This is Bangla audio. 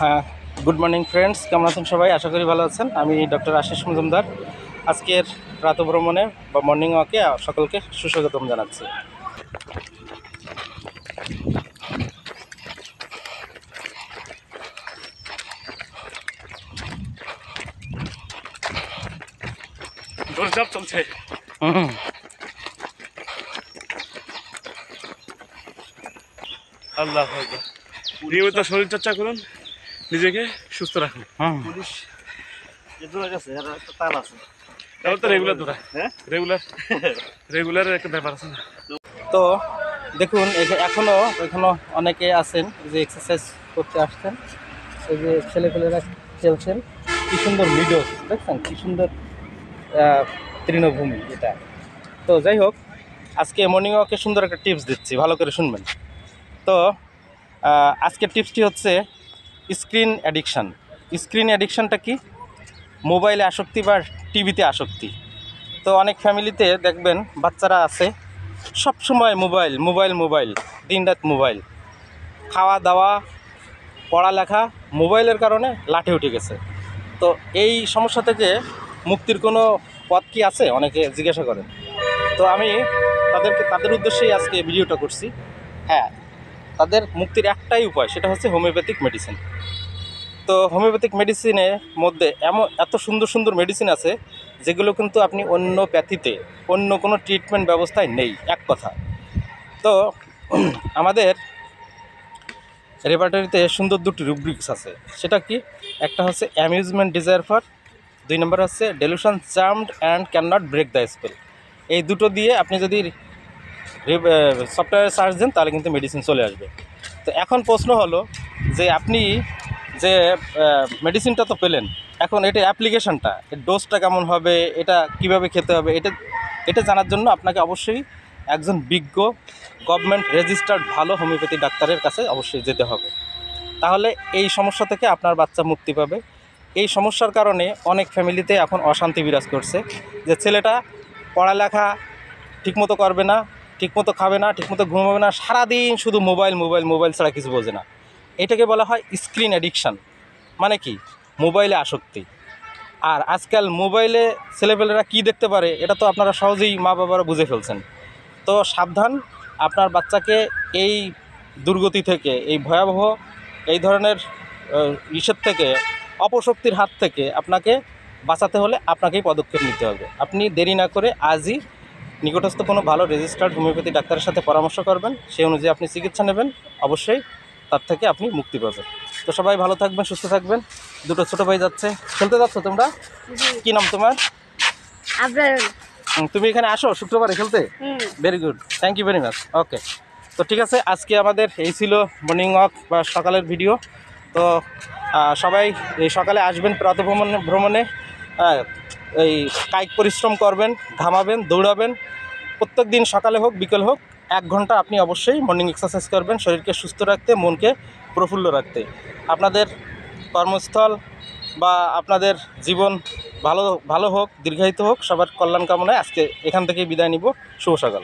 হ্যাঁ, গুড মর্নিং ফ্রেন্ডস, কেমন আছেন সবাই? আশা করি ভালো আছেন। আমি ডক্টর আশিস মজুমদার আজকের প্রাতঃভ্রমণে বা মর্নিং ওয়াকে সকলকে সুস্বাগতম জানাচ্ছি। দৌড়ঝাঁপ চলছে। আল্লাহ নিয়মিত শরীর চর্চা করুন, নিজেকে সুস্থ রাখুন। পুলিশ তাল আছে, তো রেগুলার দৌড়ায়। হ্যাঁ, রেগুলারের একটা ব্যাপার আছে না। তো দেখুন, এখনো অনেকে আছেন যে এক্সারসাইজ করতে আসছেন। এই যে ছেলেপেলেরা খেলছেন, কি সুন্দর মিডো দেখছেন, কি সুন্দর তৃণভূমি এটা। তো যাই হোক, আজকে মর্নিং ওয়াকে সুন্দর একটা টিপস দিচ্ছি, ভালো করে শুনবেন। তো আজকের টিপসটি হচ্ছে স্ক্রিন অ্যাডিকশান। স্ক্রিন অ্যাডিকশানটা কি? মোবাইলে আসক্তি বা টিভিতে আসক্তি। তো অনেক ফ্যামিলিতে দেখবেন বাচ্চারা আছে সব সময় মোবাইল মোবাইল মোবাইল, দিনরাত মোবাইল, খাওয়া দাওয়া পড়ালেখা মোবাইলের কারণে লাঠি উঠে গেছে। তো এই সমস্যা থেকে মুক্তির কোনো পথ কি আছে, অনেকে জিজ্ঞাসা করেন। তো আমি তাদের উদ্দেশ্যেই আজকে ভিডিওটা করছি। হ্যাঁ, তাদের মুক্তির একটাই উপায়, সেটা হচ্ছে হোমিওপ্যাথিক মেডিসিন। তো হোমিওপ্যাথিক মেডিসিনের মধ্যে এত সুন্দর সুন্দর মেডিসিন আছে যেগুলো কিন্তু আপনি অন্য প্যাথিতে, অন্য কোনো ট্রিটমেন্ট ব্যবস্থায় নেই, এক কথা। তো আমাদের রেপার্টরিতে সুন্দর দুটি রুব্রিক্স আছে। সেটা কি? একটা হচ্ছে অ্যামিউজমেন্ট ডিজায়ার ফর, 2 নম্বর হচ্ছে delusion charmed and can not break the spell. এই দুটো দিয়ে আপনি যদি সফটওয়্যারে সার্চ দেন তাহলে কিন্তু মেডিসিন চলে আসবে। তো এখন প্রশ্ন হলো যে আপনি যে মেডিসিনটা তো পেলেন, এখন এটা অ্যাপ্লিকেশনটা, এর ডোজটা কেমন হবে, এটা কিভাবে খেতে হবে, এটা জানার জন্য আপনাকে অবশ্যই একজন বিজ্ঞ গভর্নমেন্ট রেজিস্টার্ড ভালো হোমিওপ্যাথি ডাক্তারের কাছে অবশ্যই যেতে হবে। তাহলে এই সমস্যা থেকে আপনার বাচ্চা মুক্তি পাবে। এই সমস্যার কারণে অনেক ফ্যামিলিতে এখন অশান্তি বিরাজ করছে যে ছেলেটা পড়ালেখা ঠিকমতো করবে না, ঠিকমতো খাবে না, ঠিকমতো ঘুমাবে না, সারাদিন শুধু মোবাইল মোবাইল মোবাইল ছাড়া কিছু বোঝে না। এটাকে বলা হয় স্ক্রিন অ্যাডিকশান। মানে কি? মোবাইলে আসক্তি। আর আজকাল মোবাইলে ছেলেপেলেরা কী দেখতে পারে এটা তো আপনারা সহজেই মা বাবারা বুঝে ফেলছেন। তো সাবধান, আপনার বাচ্চাকে এই দুর্গতি থেকে, এই ভয়াবহ এই ধরনের ইসের থেকে, অপশক্তির হাত থেকে আপনাকে বাঁচাতে হলে আপনাকেই পদক্ষেপ নিতে হবে। আপনি দেরি না করে আজই নিকটস্থ কোনো ভালো রেজিস্টার্ড হোমিওপ্যাথি ডাক্তারের সাথে পরামর্শ করবেন, সেই অনুযায়ী আপনি চিকিৎসা নেবেন, অবশ্যই তার থেকে আপনি মুক্তি পাবেন। তো সবাই ভালো থাকবেন, সুস্থ থাকবেন। দুটো ছোটো ভাই যাচ্ছে, খেলতে যাচ্ছ তোমরা? কি নাম তোমার? তুমি এখানে আসো শুক্রবারে খেলতে? Very good, thank you very much. Okay, তো ঠিক আছে, আজকে আমাদের এই ছিল মর্নিং ওয়াক বা সকালের ভিডিও। তো সবাই এই সকালে আসবেন ভ্রমণে, এই কায়িক পরিশ্রম করবেন, ঘামাবেন, দৌড়াবেন। প্রত্যেক দিন সকালে হোক বিকেল হোক 1 ঘন্টা আপনি অবশ্যই মর্নিং এক্সারসাইজ করবেন, শরীরকে সুস্থ রাখতে, মনকে প্রফুল্ল রাখতে। আপনাদের কর্মস্থল বা আপনাদের জীবন ভালো হোক, দীর্ঘায়িত হোক, সবার কল্যাণ কামনায় আজকে এখান থেকেই বিদায় নিব। শুভ সকাল।